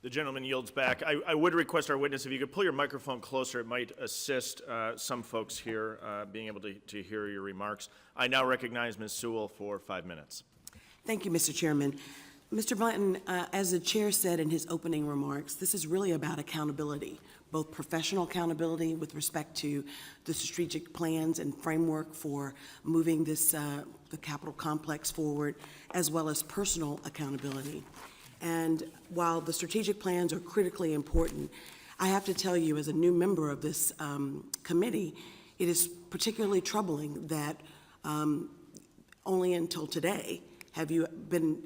The gentleman yields back. I would request our witness, if you could pull your microphone closer, it might assist some folks here being able to hear your remarks. I now recognize Ms. Sewell for 5 minutes. Thank you, Mr. Chairman. Mr. Blanton, as the chair said in his opening remarks, this is really about accountability, both professional accountability with respect to the strategic plans and framework for moving this, the Capitol complex forward, as well as personal accountability. And while the strategic plans are critically important, I have to tell you, as a new member of this committee, it is particularly troubling that only until today have you been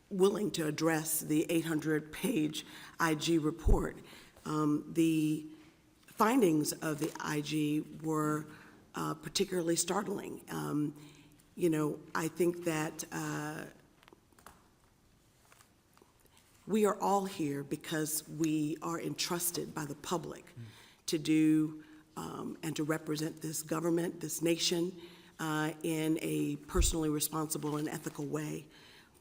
willing to address the 800-page IG report. The findings of the IG were particularly startling. You know, I think that we are all here because we are entrusted by the public to do and to represent this government, this nation, in a personally responsible and ethical way.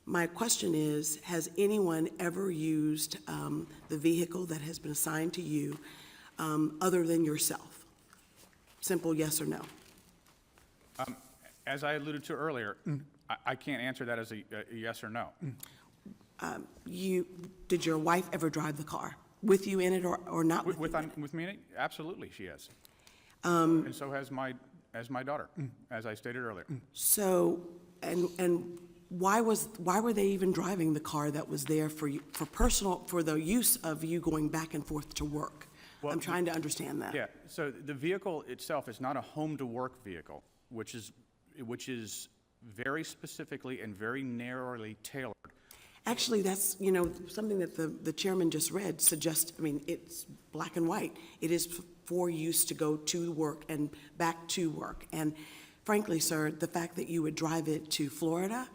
My question is, has anyone ever used the vehicle that has been assigned to you other than yourself? Simple yes or no. As I alluded to earlier, I can't answer that as a yes or no. Did your wife ever drive the car with you in it or not with you in it? With me in it? Absolutely, she has. And so has my daughter, as I stated earlier. So, and why were they even driving the car that was there for you, for the use of you going back and forth to work? Well, I'm trying to understand that. Yeah, so the vehicle itself is not a home-to-work vehicle, which is very specifically and very narrowly tailored. Actually, that's, you know, something that the chairman just read suggests, I mean, it's black and white. It is for use to go to work and back to work. And frankly, sir, the fact that you would drive it to Florida,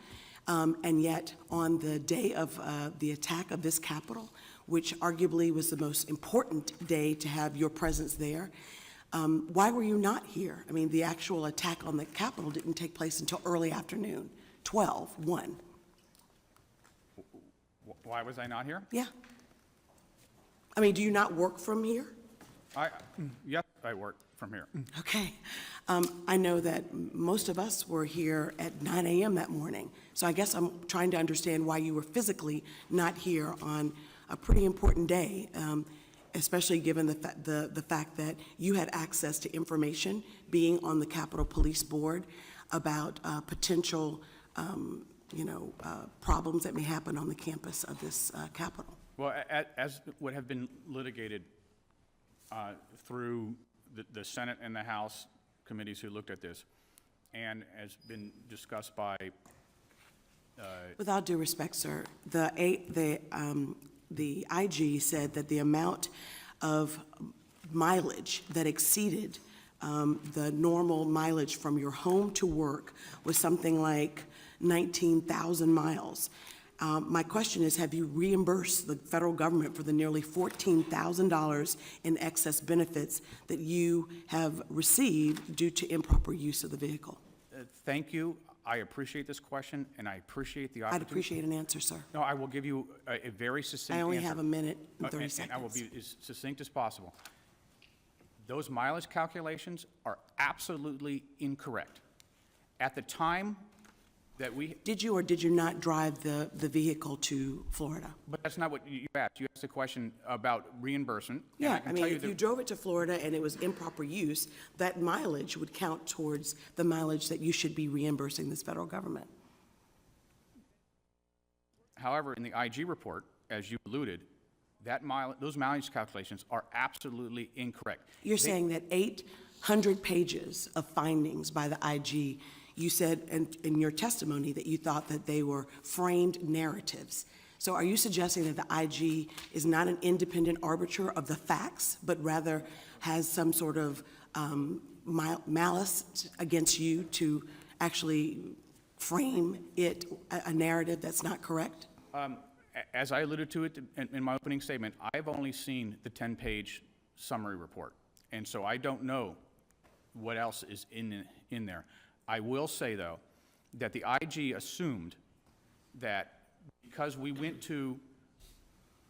and yet on the day of the attack of this Capitol, which arguably was the most important day to have your presence there, why were you not here? I mean, the actual attack on the Capitol didn't take place until early afternoon, 1. Why was I not here? Yeah. I mean, do you not work from here? Yes, I work from here. Okay. I know that most of us were here at 9 a.m. that morning. So I guess I'm trying to understand why you were physically not here on a pretty important day, especially given the fact that you had access to information being on the Capitol Police Board about potential problems that may happen on the campus of this Capitol. Well, as would have been litigated through the Senate and the House committees who looked at this, and has been discussed by... With all due respect, sir, the IG said that the amount of mileage that exceeded the normal mileage from your home to work was something like 19,000 miles. My question is, have you reimbursed the federal government for the nearly $14,000 in excess benefits that you have received due to improper use of the vehicle? Thank you. I appreciate this question, and I appreciate the opportunity. I'd appreciate an answer, sir. No, I will give you a very succinct answer. I only have a minute and 30 seconds. And I will be as succinct as possible. Those mileage calculations are absolutely incorrect. At the time that we... Did you or did you not drive the vehicle to Florida? But that's not what you asked. You asked a question about reimbursement. Yeah, I mean, if you drove it to Florida and it was improper use, that mileage would count towards the mileage that you should be reimbursing this federal government. However, in the IG report, as you alluded, those mileage calculations are absolutely incorrect. You're saying that 800 pages of findings by the IG, you said in your testimony that you thought that they were framed narratives. So are you suggesting that the IG is not an independent arbiter of the facts, but rather has some sort of malice against you to actually frame it a narrative that's not correct? As I alluded to it in my opening statement, I've only seen the 10-page summary report, and so I don't know what else is in there. I will say, though, that the IG assumed that because we went to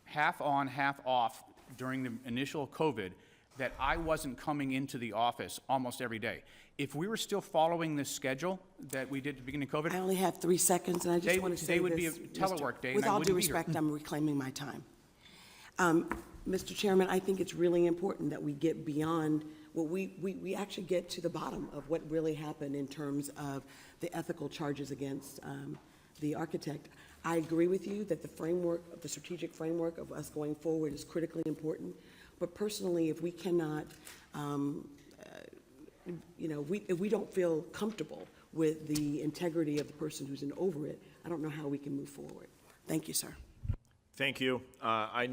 half on, half off during the initial COVID that I wasn't coming into the office almost every day. If we were still following this schedule that we did at the beginning of COVID, I only have 3 seconds, and I just want to say they would this, be a telework day, and with I all due wouldn't be here. respect, I'm reclaiming my time. Mr. Chairman, I think it's really important that we get beyond, we actually get to the bottom of what really happened in terms of the ethical charges against the architect. I agree with you that the framework, the strategic framework of us going forward is critically important, but personally, if we cannot, if we don't feel comfortable with the integrity of the person who's over it, I don't know how we can move forward. Thank you, sir. Thank you. I